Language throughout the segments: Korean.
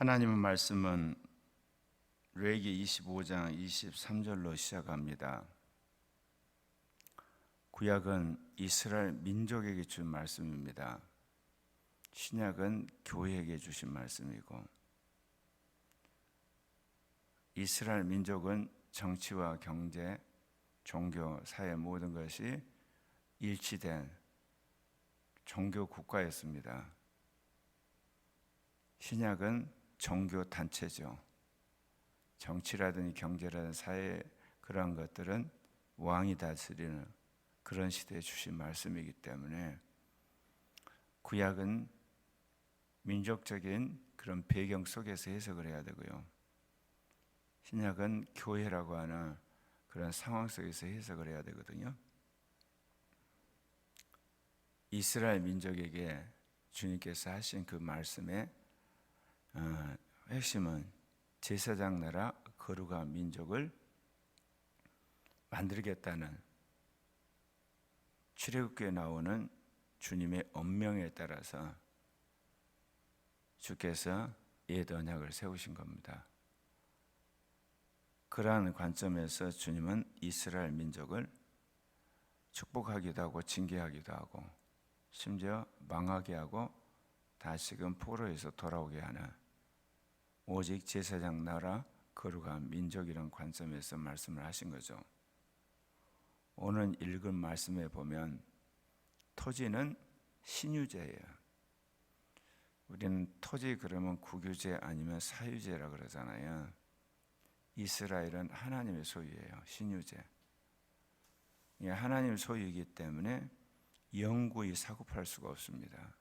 하나님의 말씀은 레위기 25장 23절로 시작합니다. 구약은 이스라엘 민족에게 준 말씀입니다. 신약은 교회에게 주신 말씀이고, 이스라엘 민족은 정치와 경제, 종교, 사회 모든 것이 일치된 종교 국가였습니다. 신약은 종교 단체죠. 정치라든지 경제라든지 사회 그러한 것들은 왕이 다스리는 그런 시대에 주신 말씀이기 때문에 구약은 민족적인 그런 배경 속에서 해석을 해야 되고요. 신약은 교회라고 하는 그런 상황 속에서 해석을 해야 되거든요. 이스라엘 민족에게 주님께서 하신 그 말씀의 핵심은 제사장 나라 거룩한 민족을 만들겠다는 출애굽기에 나오는 주님의 언명에 따라서 주께서 옛 언약을 세우신 겁니다. 그러한 관점에서 주님은 이스라엘 민족을 축복하기도 하고 징계하기도 하고 심지어 망하게 하고 다시금 포로에서 돌아오게 하는 오직 제사장 나라 거룩한 민족이라는 관점에서 말씀을 하신 거죠. 오늘 읽은 말씀에 보면 토지는 신유제예요. 우리는 토지 그러면 국유제 아니면 사유제라 그러잖아요. 이스라엘은 하나님의 소유예요. 신유제. 하나님의 소유이기 때문에 영구히 사고팔 수가 없습니다.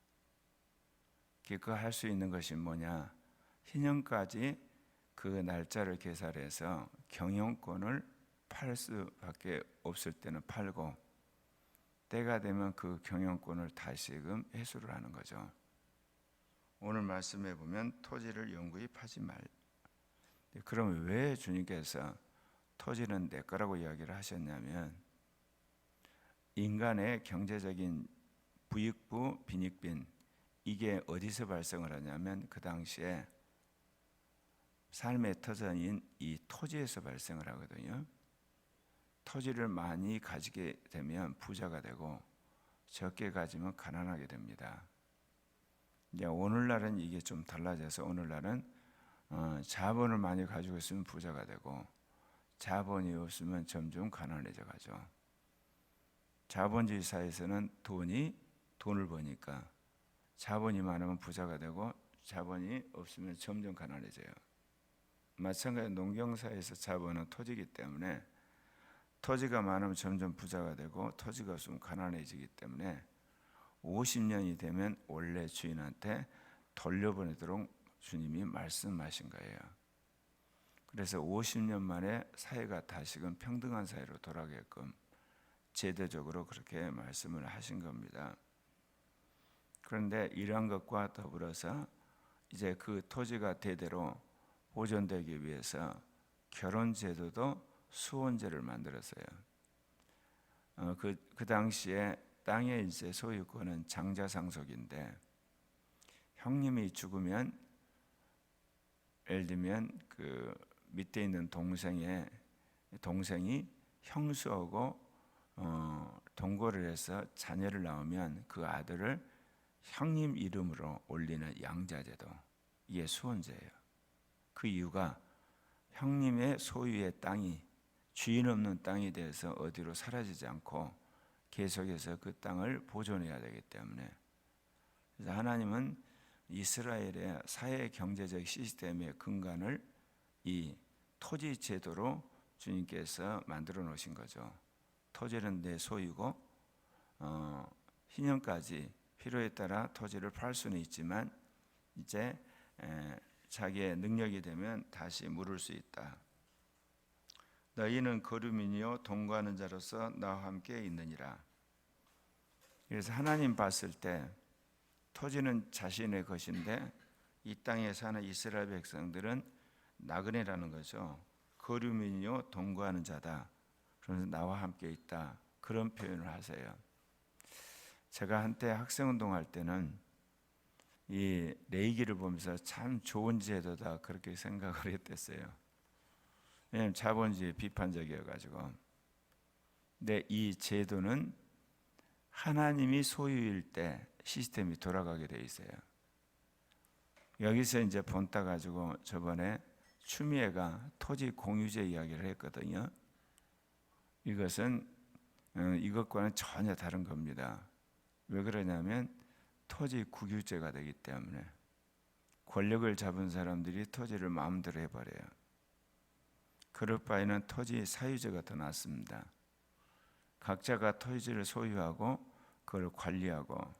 그 할 수 있는 것이 뭐냐? 희년까지 그 날짜를 계산해서 경영권을 팔 수밖에 없을 때는 팔고 때가 되면 그 경영권을 다시금 회수를 하는 거죠. 오늘 말씀해 보면 토지를 영구히 파지 말. 그러면 왜 주님께서 토지는 내 거라고 이야기를 하셨냐면 인간의 경제적인 부익부, 빈익빈 이게 어디서 발생을 하냐면 그 당시에 삶의 터전인 이 토지에서 발생을 하거든요. 토지를 많이 가지게 되면 부자가 되고 적게 가지면 가난하게 됩니다. 이제 오늘날은 이게 좀 달라져서 오늘날은 자본을 많이 가지고 있으면 부자가 되고 자본이 없으면 점점 가난해져 가죠. 자본주의 사회에서는 돈을 버니까 자본이 많으면 부자가 되고 자본이 없으면 점점 가난해져요. 마찬가지로 농경사에서 자본은 토지이기 때문에 토지가 많으면 점점 부자가 되고 토지가 없으면 가난해지기 때문에 50년이 되면 원래 주인한테 돌려보내도록 주님이 말씀하신 거예요. 그래서 50년 만에 사회가 다시금 평등한 사회로 돌아가게끔 제도적으로 그렇게 말씀을 하신 겁니다. 그런데 이러한 것과 더불어서 이제 그 토지가 대대로 보존되기 위해서 결혼 제도도 수혼제를 만들었어요. 그 당시에 땅의 이제 소유권은 장자상속인데 형님이 죽으면 예를 들면 그 밑에 있는 동생이 형수하고 동거를 해서 자녀를 낳으면 그 아들을 형님 이름으로 올리는 양자제도, 이게 수혼제예요. 그 이유가 형님의 소유의 땅이 주인 없는 땅이 돼서 어디로 사라지지 않고 계속해서 그 땅을 보존해야 되기 때문에. 그래서 하나님은 이스라엘의 사회 경제적 시스템의 근간을 이 토지 제도로 주님께서 만들어 놓으신 거죠. 토지는 내 소유고 희년까지 필요에 따라 토지를 팔 수는 있지만 이제 자기의 능력이 되면 다시 물을 수 있다. 너희는 거류민이요 동거하는 자로서 나와 함께 있느니라. 그래서 하나님 봤을 때 토지는 자신의 것인데 이 땅에 사는 이스라엘 백성들은 나그네라는 거죠. 거류민이요 동거하는 자다. 그러면서 나와 함께 있다. 그런 표현을 하세요. 제가 한때 학생운동할 때는 이 레위기를 보면서 참 좋은 제도다 그렇게 생각을 했댔어요. 왜냐하면 자본주의 비판적이어가지고. 근데 이 제도는 하나님이 소유일 때 시스템이 돌아가게 돼 있어요. 여기서 이제 본따 가지고 저번에 추미애가 토지 공유제 이야기를 했거든요. 이것은 이것과는 전혀 다른 겁니다. 왜 그러냐면 토지 국유제가 되기 때문에 권력을 잡은 사람들이 토지를 마음대로 해버려요. 그럴 바에는 토지 사유제가 더 낫습니다. 각자가 토지를 소유하고 그걸 관리하고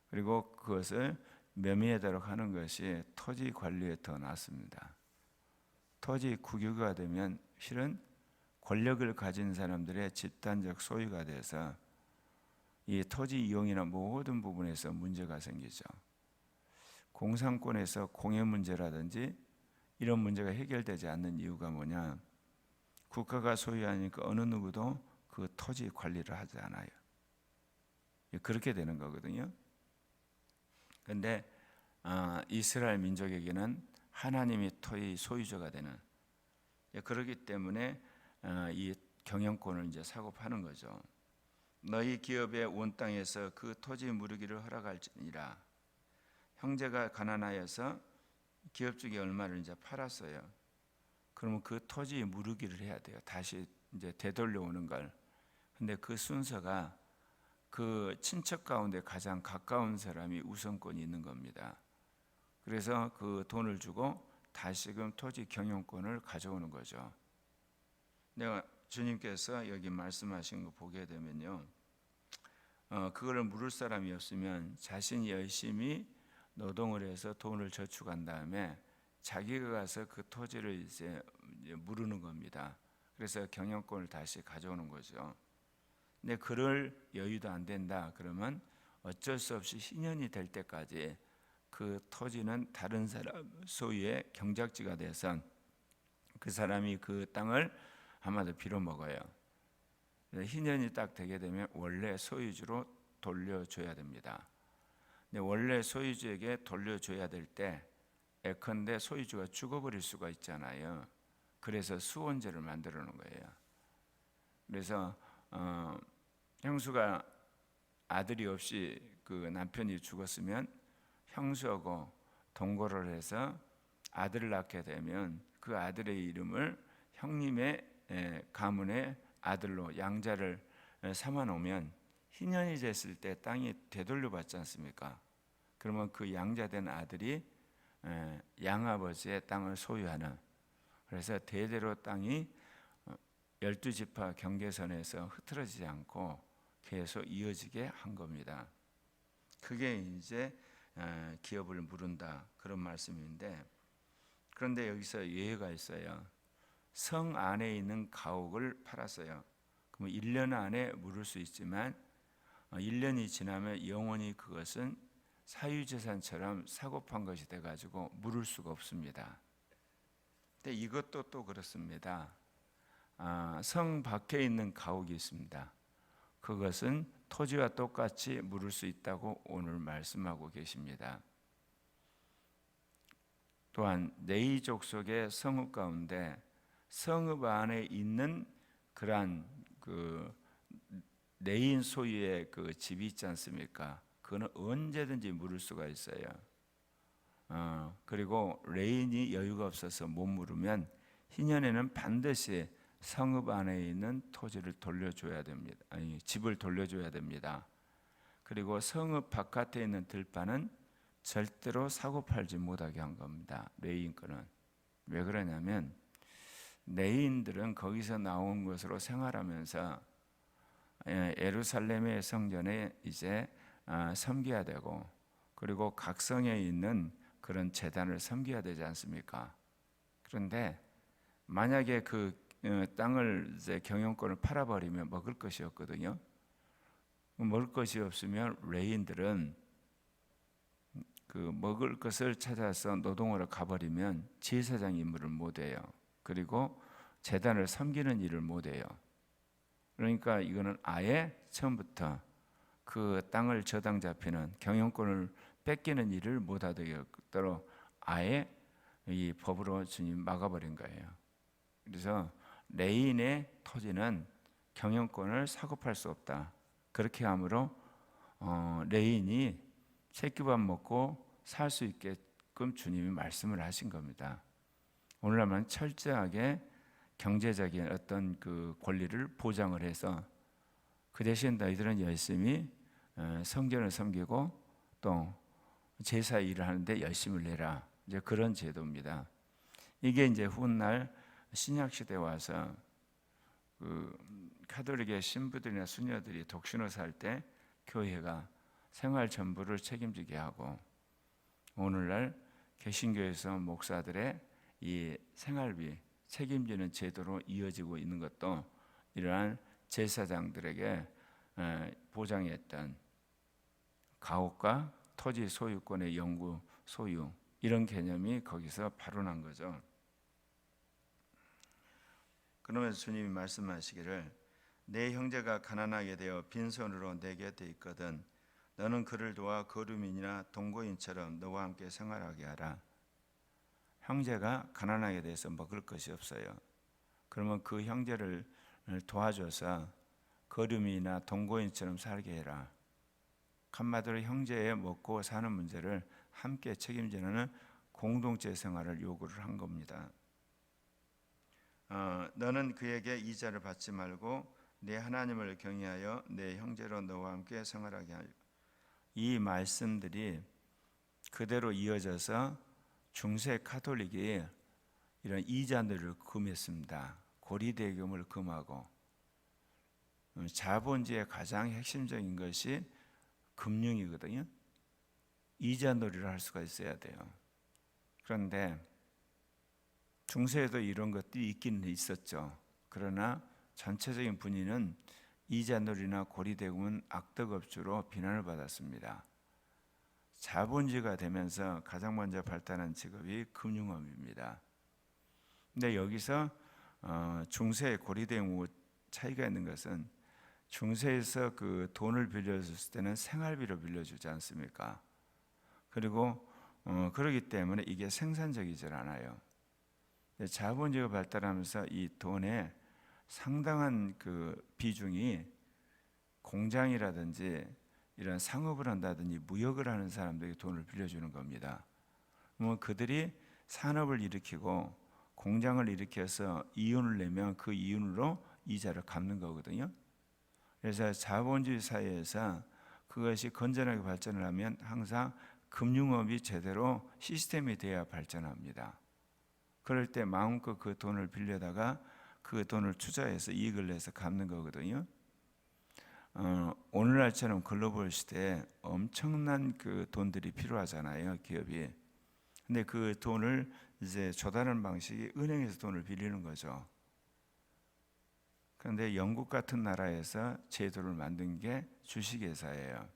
그리고 그것을 매매하도록 하는 것이 토지 관리에 더 낫습니다. 토지 국유가 되면 실은 권력을 가진 사람들의 집단적 소유가 돼서 이 토지 이용이나 모든 부분에서 문제가 생기죠. 공산권에서 공해 문제라든지 이런 문제가 해결되지 않는 이유가 뭐냐? 국가가 소유하니까 어느 누구도 그 토지 관리를 하지 않아요. 그렇게 되는 거거든요. 그런데 이스라엘 민족에게는 하나님이 토지 소유자가 되는, 그렇기 때문에 이 경영권을 이제 사고 파는 거죠. 너희 기업의 온 땅에서 그 토지 무르기를 허락할지니라. 형제가 가난하여서 기업 중에 얼마를 이제 팔았어요. 그러면 그 토지 무르기를 해야 돼요. 다시 이제 되돌려오는 걸. 근데 그 순서가 그 친척 가운데 가장 가까운 사람이 우선권이 있는 겁니다. 그래서 그 돈을 주고 다시금 토지 경영권을 가져오는 거죠. 내가 주님께서 여기 말씀하신 거 보게 되면요, 그거를 물을 사람이 없으면 자신이 열심히 노동을 해서 돈을 저축한 다음에 자기가 가서 그 토지를 이제 무르는 겁니다. 그래서 경영권을 다시 가져오는 거죠. 근데 그럴 여유도 안 된다 그러면 어쩔 수 없이 신년이 될 때까지 그 토지는 다른 사람 소유의 경작지가 돼서 그 사람이 그 땅을 아마도 빌어먹어요. 희년이 딱 되게 되면 원래 소유주로 돌려줘야 됩니다. 근데 원래 소유주에게 돌려줘야 될 때 예컨대 소유주가 죽어버릴 수가 있잖아요. 그래서 수원제를 만들어 놓은 거예요. 그래서 형수가 아들이 없이 그 남편이 죽었으면 형수하고 동거를 해서 아들을 낳게 되면 그 아들의 이름을 형님의 가문의 아들로 양자를 삼아 놓으면 희년이 됐을 때 땅이 되돌려 받지 않습니까? 그러면 그 양자된 아들이 양아버지의 땅을 소유하는, 그래서 대대로 땅이 12지파 경계선에서 흐트러지지 않고 계속 이어지게 한 겁니다. 그게 이제 기업을 무른다 그런 말씀인데, 그런데 여기서 예외가 있어요. 성 안에 있는 가옥을 팔았어요. 그럼 1년 안에 물을 수 있지만 1년이 지나면 영원히 그것은 사유재산처럼 사고판 것이 돼가지고 물을 수가 없습니다. 근데 이것도 또 그렇습니다. 성 밖에 있는 가옥이 있습니다. 그것은 토지와 똑같이 물을 수 있다고 오늘 말씀하고 계십니다. 또한 네이 족속의 성읍 가운데 성읍 안에 있는 그러한 그 네인 소유의 그 집이 있지 않습니까? 그거는 언제든지 물을 수가 있어요. 그리고 레인이 여유가 없어서 못 물으면 희년에는 반드시 성읍 안에 있는 토지를 돌려줘야 됩니다. 아니, 집을 돌려줘야 됩니다. 그리고 성읍 바깥에 있는 들판은 절대로 사고 팔지 못하게 한 겁니다. 레인 거는. 왜 그러냐면 레인들은 거기서 나온 것으로 생활하면서 예루살렘의 성전에 이제 섬겨야 되고, 그리고 각 성에 있는 그런 제단을 섬겨야 되지 않습니까? 그런데 만약에 그 땅을 이제 경영권을 팔아버리면 먹을 것이 없거든요. 먹을 것이 없으면 레인들은 그 먹을 것을 찾아서 노동으로 가버리면 제사장 임무를 못해요. 그리고 제단을 섬기는 일을 못해요. 그러니까 이거는 아예 처음부터 그 땅을 저당 잡히는 경영권을 뺏기는 일을 못하게 하도록 아예 이 법으로 주님 막아버린 거예요. 그래서 레인의 토지는 경영권을 사고팔 수 없다. 그렇게 함으로 레인이 새끼밥 먹고 살 수 있게끔 주님이 말씀을 하신 겁니다. 오늘날만 철저하게 경제적인 어떤 그 권리를 보장을 해서 그 대신 너희들은 열심히 성전을 섬기고 또 제사 일을 하는데 열심을 내라. 이제 그런 제도입니다. 이게 이제 훗날 신약 시대에 와서 그 가톨릭의 신부들이나 수녀들이 독신을 살 때 교회가 생활 전부를 책임지게 하고, 오늘날 개신교에서 목사들의 이 생활비 책임지는 제도로 이어지고 있는 것도 이러한 제사장들에게 보장했던 가옥과 토지 소유권의 영구 소유, 이런 개념이 거기서 발원한 거죠. 그러면서 주님이 말씀하시기를 내 형제가 가난하게 되어 빈손으로 내 곁에 있거든 너는 그를 도와 거류민이나 동거인처럼 너와 함께 생활하게 하라. 형제가 가난하게 돼서 먹을 것이 없어요. 그러면 그 형제를 도와줘서 거류민이나 동거인처럼 살게 해라. 한마디로 형제의 먹고 사는 문제를 함께 책임지는 공동체 생활을 요구를 한 겁니다. 너는 그에게 이자를 받지 말고 내 하나님을 경외하여 내 형제로 너와 함께 생활하게 하여. 이 말씀들이 그대로 이어져서 중세 가톨릭이 이런 이자들을 금했습니다. 고리대금을 금하고, 자본주의의 가장 핵심적인 것이 금융이거든요. 이자놀이를 할 수가 있어야 돼요. 그런데 중세에도 이런 것들이 있기는 있었죠. 그러나 전체적인 분위기는 이자놀이나 고리대금은 악덕업주로 비난을 받았습니다. 자본주의가 되면서 가장 먼저 발달한 직업이 금융업입니다. 근데 여기서 중세의 고리대금 차이가 있는 것은 중세에서 그 돈을 빌려줬을 때는 생활비로 빌려주지 않습니까? 그리고 그렇기 때문에 이게 생산적이질 않아요. 자본주의가 발달하면서 이 돈의 상당한 그 비중이 공장이라든지 이런 상업을 한다든지 무역을 하는 사람들에게 돈을 빌려주는 겁니다. 그러면 그들이 산업을 일으키고 공장을 일으켜서 이윤을 내면 그 이윤으로 이자를 갚는 거거든요. 그래서 자본주의 사회에서 그것이 건전하게 발전을 하면 항상 금융업이 제대로 시스템이 돼야 발전합니다. 그럴 때 마음껏 그 돈을 빌려다가 그 돈을 투자해서 이익을 내서 갚는 거거든요. 오늘날처럼 글로벌 시대에 엄청난 그 돈들이 필요하잖아요, 기업이. 근데 그 돈을 이제 조달하는 방식이 은행에서 돈을 빌리는 거죠. 그런데 영국 같은 나라에서 제도를 만든 게 주식회사예요.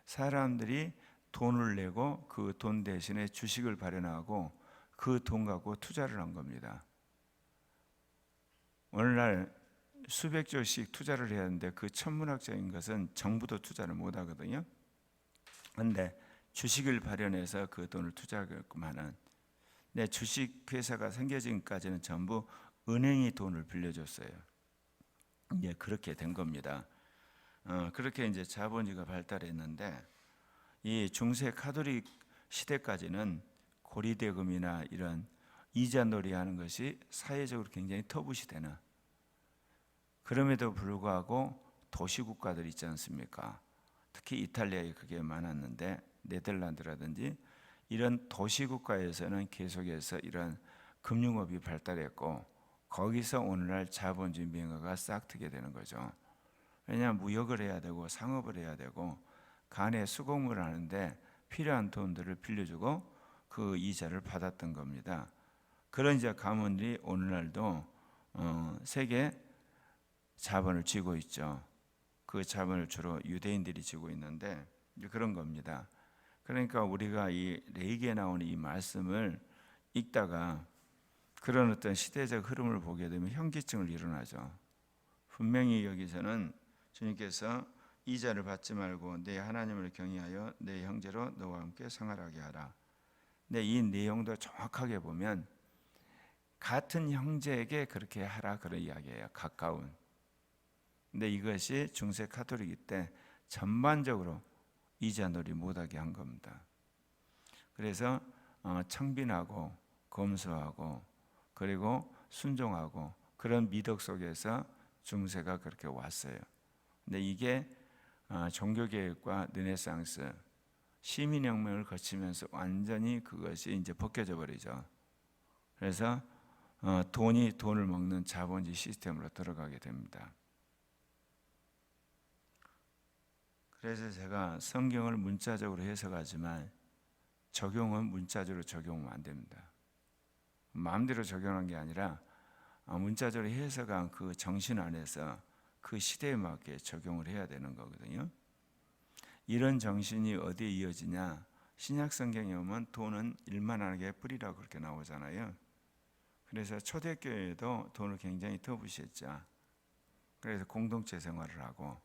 사람들이 돈을 내고 그 돈 대신에 주식을 발행하고 그 돈 갖고 투자를 한 겁니다. 오늘날 수백 조씩 투자를 해야 하는데 그 천문학적인 것은 정부도 투자를 못 하거든요. 그런데 주식을 발행해서 그 돈을 투자하게끔 하는, 내 주식회사가 생겨지기까지는 전부 은행이 돈을 빌려줬어요. 이제 그렇게 된 겁니다. 그렇게 이제 자본주의가 발달했는데, 이 중세 가톨릭 시대까지는 고리대금이나 이런 이자놀이 하는 것이 사회적으로 굉장히 터부시되는, 그럼에도 불구하고 도시국가들 있지 않습니까? 특히 이탈리아에 그게 많았는데 네덜란드라든지 이런 도시국가에서는 계속해서 이런 금융업이 발달했고, 거기서 오늘날 자본주의 명화가 싹 트게 되는 거죠. 왜냐하면 무역을 해야 되고 상업을 해야 되고 간에 수공을 하는데 필요한 돈들을 빌려주고 그 이자를 받았던 겁니다. 그런 이제 가문들이 오늘날도 세계 자본을 쥐고 있죠. 그 자본을 주로 유대인들이 쥐고 있는데 그런 겁니다. 그러니까 우리가 이 레위기에 나오는 이 말씀을 읽다가 그런 어떤 시대적 흐름을 보게 되면 현기증을 일어나죠. 분명히 여기서는 주님께서 이자를 받지 말고 내 하나님을 경외하여 내 형제로 너와 함께 생활하게 하라. 근데 이 내용도 정확하게 보면 같은 형제에게 그렇게 하라 그런 이야기예요. 가까운. 근데 이것이 중세 카톨릭 때 전반적으로 이자놀이 못하게 한 겁니다. 그래서 청빈하고 검소하고 그리고 순종하고 그런 미덕 속에서 중세가 그렇게 왔어요. 근데 이게 종교개혁과 르네상스 시민혁명을 거치면서 완전히 그것이 이제 벗겨져 버리죠. 그래서 돈이 돈을 먹는 자본주의 시스템으로 들어가게 됩니다. 그래서 제가 성경을 문자적으로 해석하지만 적용은 문자적으로 적용하면 안 됩니다. 마음대로 적용한 게 아니라 문자적으로 해석한 그 정신 안에서 그 시대에 맞게 적용을 해야 되는 거거든요. 이런 정신이 어디에 이어지냐? 신약 성경에 오면 돈은 일만하게 뿌리라고 그렇게 나오잖아요. 그래서 초대교회에도 돈을 굉장히 터부시했죠. 그래서 공동체 생활을 하고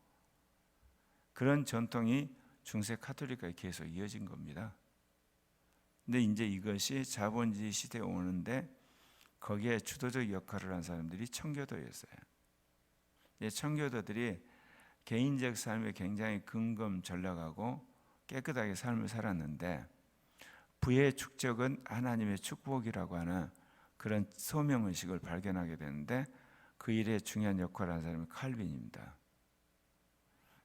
그런 전통이 중세 카톨릭까지 계속 이어진 겁니다. 근데 이제 이것이 자본주의 시대에 오는데 거기에 주도적 역할을 한 사람들이 청교도였어요. 청교도들이 개인적 삶에 굉장히 근검전략하고 깨끗하게 삶을 살았는데 부의 축적은 하나님의 축복이라고 하는 그런 소명의식을 발견하게 되는데 그 일에 중요한 역할을 한 사람이 칼빈입니다.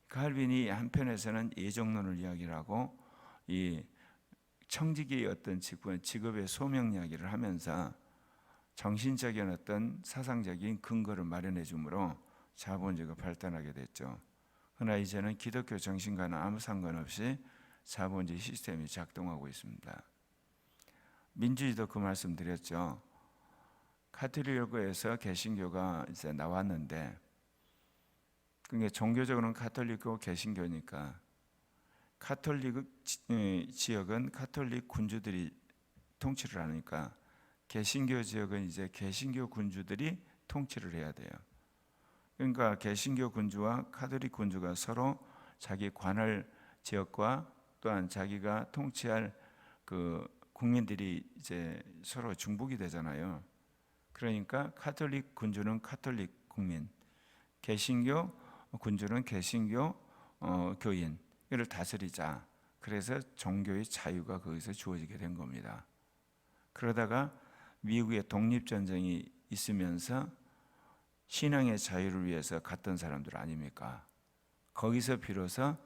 칼빈이 한편에서는 예정론을 이야기를 하고 이 청지기의 어떤 직업의 소명 이야기를 하면서 정신적인 어떤 사상적인 근거를 마련해 주므로 자본주의가 발달하게 됐죠. 그러나 이제는 기독교 정신과는 아무 상관없이 자본주의 시스템이 작동하고 있습니다. 민주주의도 그 말씀 드렸죠. 카톨릭교에서 개신교가 이제 나왔는데 그게 종교적으로는 카톨릭교 개신교니까 카톨릭 지역은 카톨릭 군주들이 통치를 하니까 개신교 지역은 이제 개신교 군주들이 통치를 해야 돼요. 그러니까 개신교 군주와 카톨릭 군주가 서로 자기 관할 지역과 또한 자기가 통치할 그 국민들이 이제 서로 중복이 되잖아요. 그러니까 카톨릭 군주는 카톨릭 국민, 개신교 군주는 개신교 교인 이를 다스리자. 그래서 종교의 자유가 거기서 주어지게 된 겁니다. 그러다가 미국의 독립전쟁이 있으면서 신앙의 자유를 위해서 갔던 사람들 아닙니까? 거기서 비로소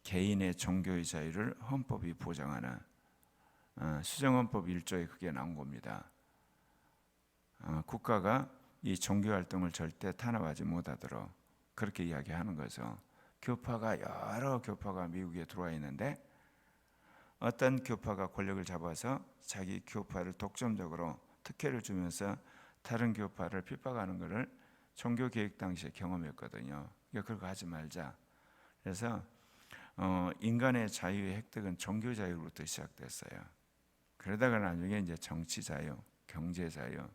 개인의 종교의 자유를 헌법이 보장하는 수정헌법 1조에 그게 나온 겁니다. 국가가 이 종교활동을 절대 탄압하지 못하도록 그렇게 이야기하는 거죠. 여러 교파가 미국에 들어와 있는데 어떤 교파가 권력을 잡아서 자기 교파를 독점적으로 특혜를 주면서 다른 교파를 핍박하는 것을 종교개혁 당시에 경험했거든요. 그걸 하지 말자. 그래서 인간의 자유의 획득은 종교 자유로부터 시작됐어요. 그러다가 나중에 이제 정치 자유, 경제 자유,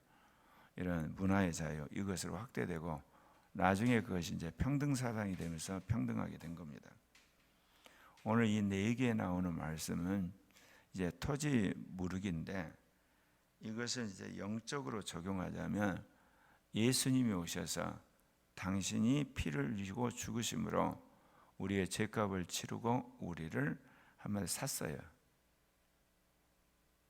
이런 문화의 자유 이것으로 확대되고 나중에 그것이 이제 평등 사상이 되면서 평등하게 된 겁니다. 오늘 이 4개에 나오는 말씀은 이제 토지 무르기인데 이것을 이제 영적으로 적용하자면 예수님이 오셔서 당신이 피를 흘리고 죽으심으로 우리의 죄값을 치르고 우리를 한마디로 샀어요.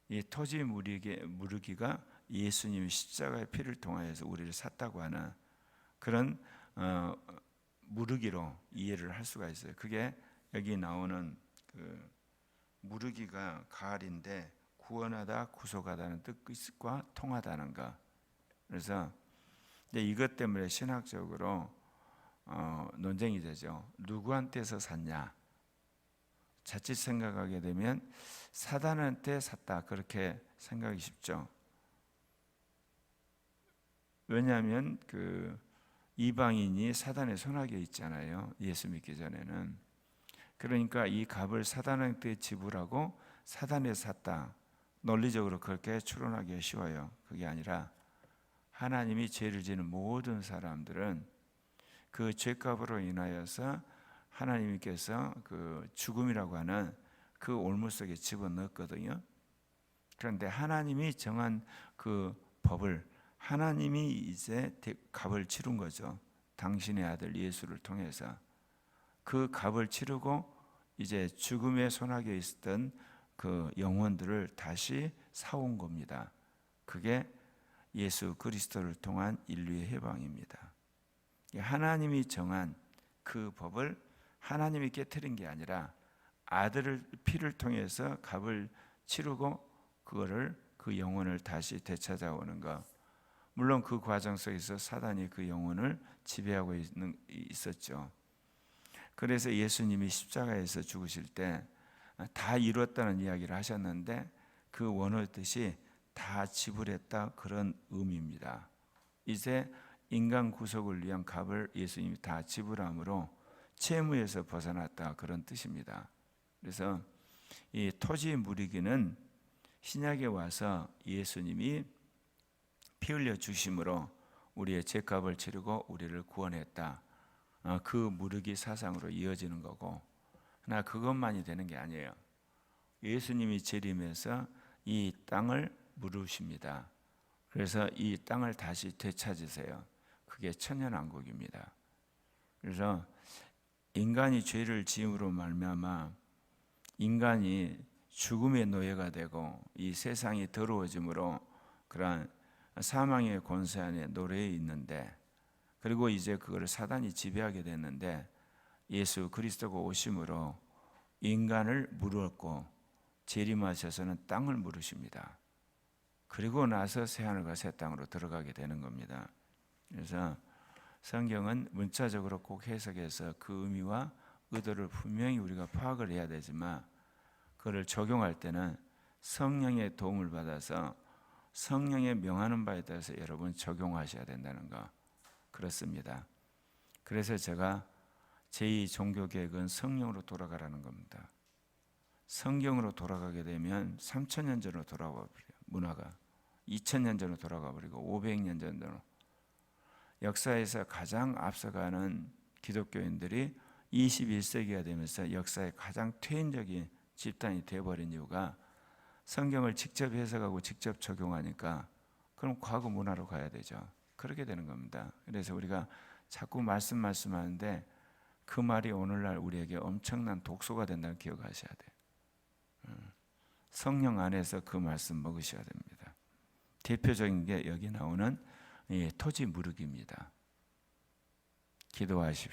이 토지 무르기가 예수님이 십자가의 피를 통하여서 우리를 샀다고 하는 그런 무르기로 이해를 할 수가 있어요. 그게 여기 나오는 그 무르기가 가을인데 구원하다, 구속하다는 뜻과 통하다는 것. 그래서 이제 이것 때문에 신학적으로 논쟁이 되죠. 누구한테서 샀냐? 자칫 생각하게 되면 사단한테 샀다 그렇게 생각이 쉽죠. 왜냐하면 그 이방인이 사단의 손아귀에 있잖아요. 예수 믿기 전에는. 그러니까 이 값을 사단한테 지불하고 사단에 샀다. 논리적으로 그렇게 추론하기가 쉬워요. 그게 아니라 하나님이 죄를 지는 모든 사람들은 그 죄값으로 인하여서 하나님께서 그 죽음이라고 하는 그 올무 속에 집어넣었거든요. 그런데 하나님이 정한 그 법을 하나님이 이제 값을 치른 거죠. 당신의 아들 예수를 통해서 그 값을 치르고 이제 죽음의 소나기에 있었던 그 영혼들을 다시 사온 겁니다. 그게 예수 그리스도를 통한 인류의 해방입니다. 하나님이 정한 그 법을 하나님이 깨트린 게 아니라 아들을 피를 통해서 값을 치르고 그거를 그 영혼을 다시 되찾아오는 것. 물론 그 과정 속에서 사단이 그 영혼을 지배하고 있었죠. 그래서 예수님이 십자가에서 죽으실 때 다 이뤘다는 이야기를 하셨는데 그 원어 뜻이 다 지불했다 그런 의미입니다. 이제 인간 구속을 위한 값을 예수님이 다 지불함으로 채무에서 벗어났다 그런 뜻입니다. 그래서 이 토지 무리기는 신약에 와서 예수님이 피 흘려 주심으로 우리의 죄값을 치르고 우리를 구원했다. 그 무르기 사상으로 이어지는 거고, 그러나 그것만이 되는 게 아니에요. 예수님이 재림해서 이 땅을 물으십니다. 그래서 이 땅을 다시 되찾으세요. 그게 천년왕국입니다. 그래서 인간이 죄를 지음으로 말미암아 인간이 죽음의 노예가 되고 이 세상이 더러워짐으로 그러한 사망의 권세 안에 노래해 있는데, 그리고 이제 그걸 사단이 지배하게 됐는데 예수 그리스도가 오심으로 인간을 물었고 재림하셔서는 땅을 물으십니다. 그리고 나서 새하늘과 새 땅으로 들어가게 되는 겁니다. 그래서 성경은 문자적으로 꼭 해석해서 그 의미와 의도를 분명히 우리가 파악을 해야 되지만 그걸 적용할 때는 성령의 도움을 받아서 성령의 명하는 바에 따라서 여러분 적용하셔야 된다는 거, 그렇습니다. 그래서 제가 제2 종교개혁은 성령으로 돌아가라는 겁니다. 성경으로 돌아가게 되면 3000년 전으로 돌아가 버려요. 문화가 2000년 전으로 돌아가 버리고 500년 전으로 역사에서 가장 앞서가는 기독교인들이 21세기가 되면서 역사의 가장 퇴행적인 집단이 되어버린 이유가 성경을 직접 해석하고 직접 적용하니까 그럼 과거 문화로 가야 되죠. 그렇게 되는 겁니다. 그래서 우리가 자꾸 말씀하는데 그 말이 오늘날 우리에게 엄청난 독소가 된다는 기억하셔야 돼요. 성령 안에서 그 말씀 먹으셔야 됩니다. 대표적인 게 여기 나오는 토지 무르기입니다. 기도하십시오.